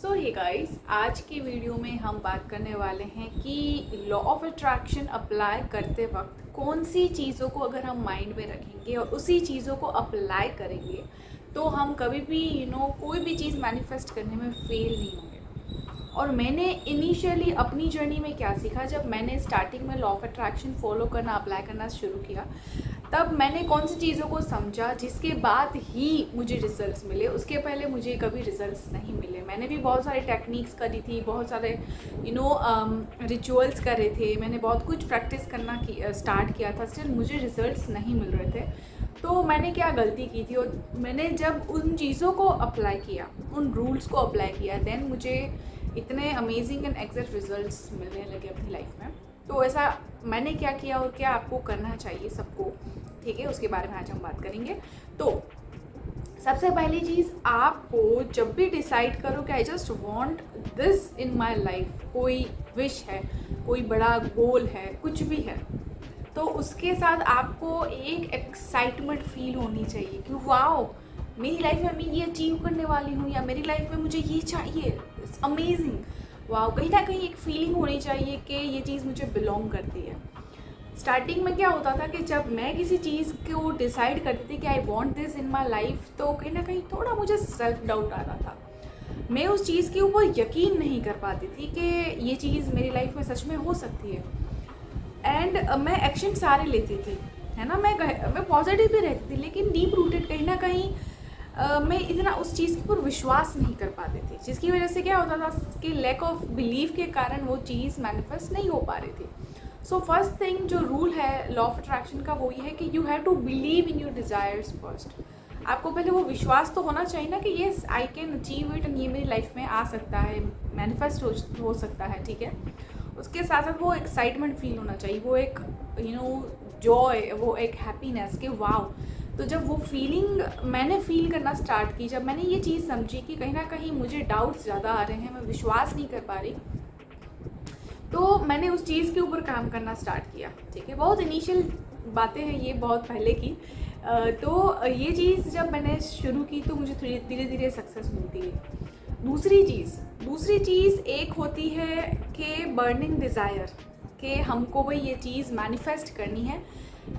सो hey guys, आज की video में हम बात करने वाले हैं कि लॉ ऑफ अट्रैक्शन अप्लाई करते वक्त कौन सी चीज़ों को अगर हम माइंड में रखेंगे और उसी चीज़ों को अप्लाई करेंगे तो हम कभी भी कोई भी चीज़ मैनिफेस्ट करने में फेल नहीं होंगे। और मैंने इनिशियली अपनी जर्नी में क्या सीखा, जब मैंने स्टार्टिंग में लॉ ऑफ अट्रैक्शन फॉलो करना अप्लाई करना शुरू किया, तब मैंने कौन सी चीज़ों को समझा जिसके बाद ही मुझे रिजल्ट्स मिले। उसके पहले मुझे कभी रिजल्ट्स नहीं मिले। मैंने भी बहुत सारे टेक्निक्स करी थी, बहुत सारे रिचुअल्स करे थे, मैंने बहुत कुछ प्रैक्टिस करना स्टार्ट किया था, स्टिल मुझे रिजल्ट्स नहीं मिल रहे थे। तो मैंने क्या गलती की थी, और मैंने जब उन चीज़ों को अप्लाई किया, उन रूल्स को अप्लाई किया, देन मुझे इतने अमेजिंग एंड एग्जैक्ट रिजल्ट्स मिलने लगे अपनी लाइफ में। तो ऐसा मैंने क्या किया और क्या आपको करना चाहिए सबको, ठीक है, उसके बारे में आज हम बात करेंगे। तो सबसे पहली चीज़, आपको जब भी डिसाइड करो कि I just want this in my life, कोई विश है, कोई बड़ा गोल है, कुछ भी है, तो उसके साथ आपको एक एक्साइटमेंट फील होनी चाहिए कि वाओ, मेरी लाइफ में मैं ये अचीव करने वाली हूँ, या मेरी लाइफ में मुझे ये चाहिए, इट्स अमेजिंग, वाओ। कहीं ना कहीं एक फीलिंग होनी चाहिए कि ये चीज़ मुझे बिलोंग करती है। स्टार्टिंग में क्या होता था कि जब मैं किसी चीज़ को डिसाइड करती थी कि I want this in my life, तो कहीं ना कहीं थोड़ा मुझे सेल्फ डाउट आता था। मैं उस चीज़ के ऊपर यकीन नहीं कर पाती थी कि ये चीज़ मेरी लाइफ में सच में हो सकती है। एंड मैं एक्शन सारे लेती थी, है ना, मैं पॉजिटिव भी रहती थी, लेकिन डीप रूटेड कहीं ना कहीं मैं इतना उस चीज़ के ऊपर विश्वास नहीं कर पाती थी, जिसकी वजह से क्या होता था कि लैक ऑफ बिलीफ के कारण वो चीज़ मैनिफेस्ट नहीं हो पा रही थी। सो फर्स्ट थिंग, जो रूल है लॉ ऑफ अट्रैक्शन का, वो ये है कि you have to believe in your desires first. आपको पहले वो विश्वास तो होना चाहिए ना कि yes I can achieve it, and ये मेरी लाइफ में आ सकता है, मैनिफेस्ट हो सकता है, ठीक है। उसके साथ साथ वो एक्साइटमेंट फील होना चाहिए, वो एक जॉय, वो एक हैप्पीनेस कि वाओ। तो जब वो फीलिंग मैंने फील करना स्टार्ट की, जब मैंने ये चीज़ समझी कि कहीं ना कहीं मुझे डाउट्स ज़्यादा आ रहे हैं, मैं विश्वास नहीं कर पा रही, तो मैंने उस चीज़ के ऊपर काम करना स्टार्ट किया, ठीक है। बहुत इनिशियल बातें हैं ये, बहुत पहले की। तो ये चीज़ जब मैंने शुरू की तो मुझे धीरे धीरे सक्सेस मिलती है। दूसरी चीज़ एक होती है कि बर्निंग डिज़ायर, कि हमको भाई ये चीज़ मैनिफेस्ट करनी है।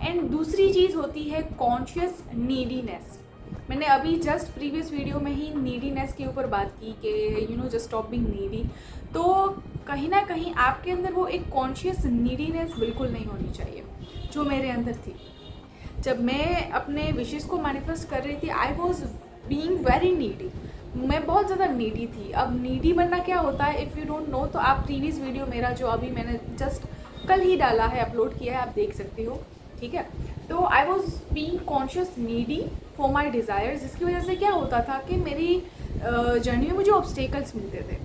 एंड दूसरी चीज़ होती है कॉन्शियस नीडीनेस। मैंने अभी जस्ट प्रीवियस वीडियो में ही नीडीनेस के ऊपर बात की कि जस्ट स्टॉप बीइंग नीडी। तो कहीं ना कहीं आपके अंदर वो एक कॉन्शियस नीडीनेस बिल्कुल नहीं होनी चाहिए, जो मेरे अंदर थी। जब मैं अपने विशेस को मैनिफेस्ट कर रही थी, I was being very needy, मैं बहुत ज़्यादा नीडी थी। अब नीडी बनना क्या होता है, इफ़ यू डोंट नो, तो आप प्रीवियस वीडियो मेरा जो अभी मैंने जस्ट कल ही डाला है, अपलोड किया है, आप देख सकते हो, ठीक है। तो I was being conscious needy for my desires, जिसकी वजह से क्या होता था कि मेरी जर्नी में मुझे ऑब्स्टेकल्स मिलते थे।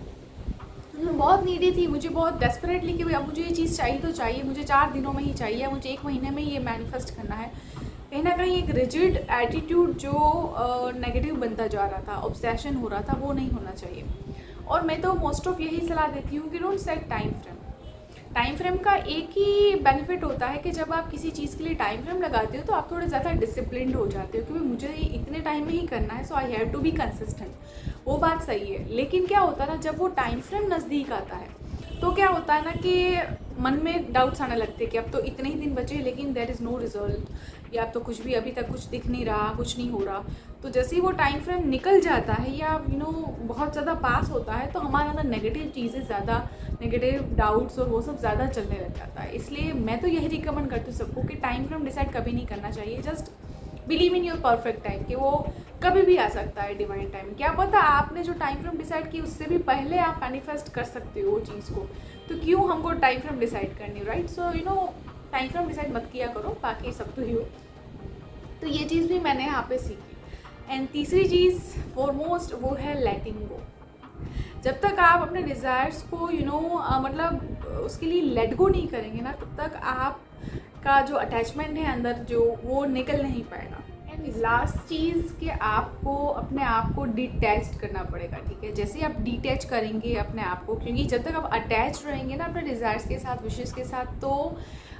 मैं बहुत नीडी थी, मुझे बहुत डेस्परेटली कि अब मुझे ये चीज़ चाहिए तो चाहिए, मुझे 4 दिनों में ही चाहिए, मुझे 1 महीने में ये मैनिफेस्ट करना है। कहीं ना कहीं एक रिजिड एटीट्यूड जो नेगेटिव बनता जा रहा था, ऑब्सेशन हो रहा था, वो नहीं होना चाहिए। और मैं तो मोस्ट ऑफ यही सलाह देती हूँ कि डोंट सेट टाइम फ्रेम का एक ही बेनिफिट होता है कि जब आप किसी चीज़ के लिए टाइम फ्रेम लगाते हो तो आप थोड़े ज़्यादा डिसिप्लिन्ड हो जाते हो, क्योंकि मुझे इतने टाइम में ही करना है, so I have to be consistent. वो बात सही है, लेकिन क्या होता है ना, जब वो टाइम फ्रेम नज़दीक आता है तो क्या होता है ना कि मन में डाउट्स आने लगते हैं कि अब तो इतने ही दिन बचे, लेकिन देयर इज़ नो रिजल्ट, या अब तो कुछ भी अभी तक कुछ दिख नहीं रहा, कुछ नहीं हो रहा। तो जैसे ही वो टाइम फ्रेम निकल जाता है या बहुत ज़्यादा पास होता है, तो हमारे अंदर नेगेटिव चीज़ें ज़्यादा, नेगेटिव डाउट्स और वो सब ज़्यादा चलने लग जाता है। इसलिए मैं तो यही रिकमेंड करती हूँ सबको कि टाइम फ्रेम डिसाइड कभी नहीं करना चाहिए। Just believe in your perfect time, कि वो कभी भी आ सकता है, डिवाइन टाइम। क्या पता आपने जो टाइम फ्रेम डिसाइड की उससे भी पहले आप मैनिफेस्ट कर सकते हो वो चीज़ को, तो क्यों हमको टाइम फ्रेम डिसाइड करनी, राइट। सो टाइम फ्रेम डिसाइड मत किया करो, बाकी सब तो ही हो। तो ये चीज़ भी मैंने यहाँ पे सीखी। एंड तीसरी चीज़ फॉरमोस्ट, वो है लेटिंग गो। जब तक आप अपने डिज़ायर्स को मतलब उसके लिए लेट गो नहीं करेंगे ना, तब तक आपका जो अटैचमेंट है अंदर, जो वो निकल नहीं पाएगा। एंड लास्ट चीज़ कि आपको अपने आप को डिटैच करना पड़ेगा, ठीक है। जैसे आप डिटैच करेंगे अपने आप को, क्योंकि जब तक आप अटैच रहेंगे ना अपने डिज़ायर्स के साथ, विशेस के साथ, तो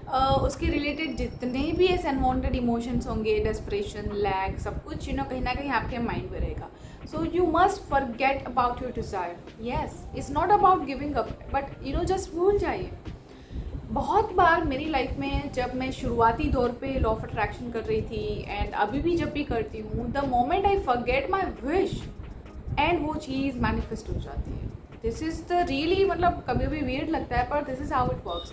उसके रिलेटेड जितने भी ऐसे अनवांटेड इमोशंस होंगे, डेस्परेशन, लैग, सब कुछ कहीं ना कहीं आपके माइंड में रहेगा। So you must forget about your desire. Yes, it's not about giving up, but just भूल जाइए. बहुत बार मेरी लाइफ में जब मैं शुरुआती दौर पे लॉ ऑफ अट्रैक्शन कर रही थी एंड अभी भी जब भी करती हूँ, the moment I forget my wish and वो चीज़ मैनिफेस्ट हो जाती है. दिस इज़ द रियली, मतलब कभी भी वियर्ड लगता है पर this is how it works.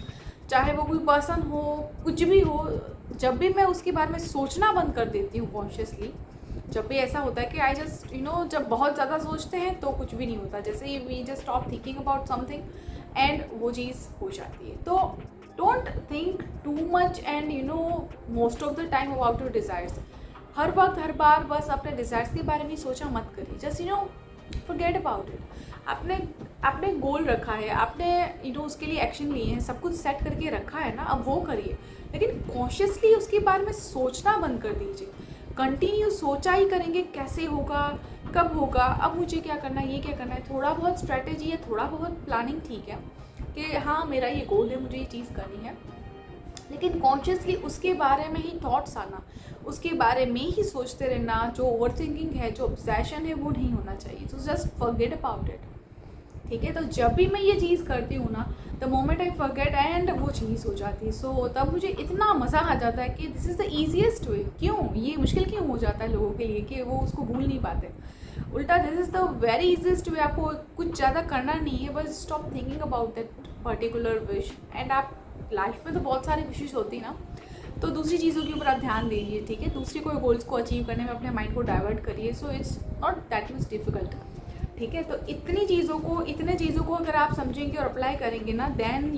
चाहे वो कोई पर्सन हो, कुछ भी हो, जब भी मैं उसके बारे में सोचना बंद कर देती हूँ कॉन्शियसली, जब भी ऐसा होता है कि आई जस्ट जब बहुत ज़्यादा सोचते हैं तो कुछ भी नहीं होता, जैसे we just stop thinking about something and वो चीज़ हो जाती है. तो don't think too much and most of the time about your desires. हर वक्त हर बार बस अपने डिज़ायर्स के बारे में सोचा मत करिए. Just forget about it. आपने गोल रखा है, आपने उसके लिए एक्शन लिए हैं, सब कुछ सेट करके रखा है ना, अब वो करिए, लेकिन कॉन्शियसली उसके बारे में सोचना बंद कर दीजिए. कंटिन्यू सोचा ही करेंगे कैसे होगा, कब होगा, अब मुझे क्या करना है, ये क्या करना है. थोड़ा बहुत स्ट्रैटेजी है, थोड़ा बहुत प्लानिंग ठीक है कि हाँ मेरा ये गोल है, मुझे ये चीज़ करनी है, लेकिन कॉन्शियसली उसके बारे में ही थॉट्स आना, उसके बारे में ही सोचते रहना, जो ओवर थिंकिंग है, जो ऑब्सेशन है, वो नहीं होना चाहिए. So just forget about it. ठीक है, तो जब भी मैं ये चीज़ करती हूँ ना, the moment I forget and वो चीज़ हो जाती है. सो तब मुझे इतना मज़ा आ जाता है कि दिस इज़ द ईजीएस्ट वे. क्यों ये मुश्किल क्यों हो जाता है लोगों के लिए कि वो उसको भूल नहीं पाते. उल्टा this is the very easiest वे. आपको कुछ ज़्यादा करना नहीं है, bus stop thinking about that particular wish. And आप लाइफ में तो बहुत सारी विशेष होती ना, तो दूसरी चीज़ों के ऊपर आप ध्यान दीजिए. ठीक है, दूसरी कोई गोल्स को अचीव करने में अपने माइंड को डाइवर्ट करिए. So it's not that much difficult. ठीक है, तो इतने चीज़ों को अगर आप समझेंगे और अप्लाई करेंगे ना, देन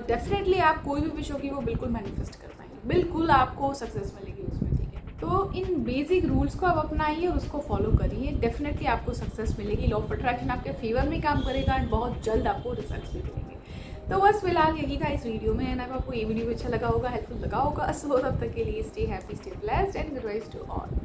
डेफिनेटली आप कोई भी विश होगी वो बिल्कुल मैनिफेस्ट कर पाएंगे, बिल्कुल आपको सक्सेस मिलेगी उसमें. ठीक है, तो इन बेसिक रूल्स को आप अपनाइए और उसको फॉलो करिए, डेफिनेटली आपको सक्सेस मिलेगी. लॉ ऑफ अट्रैक्शन आपके फेवर में काम करेगा एंड बहुत जल्द आपको रिजल्ट्स भी मिलेंगे. तो बस फिलहाल यही था इस वीडियो में, एंड अगर आपको ये वीडियो अच्छा लगा होगा, हेल्पफुल लगा होगा, सो तब तक के लिए stay happy, stay blessed and good vibes to all.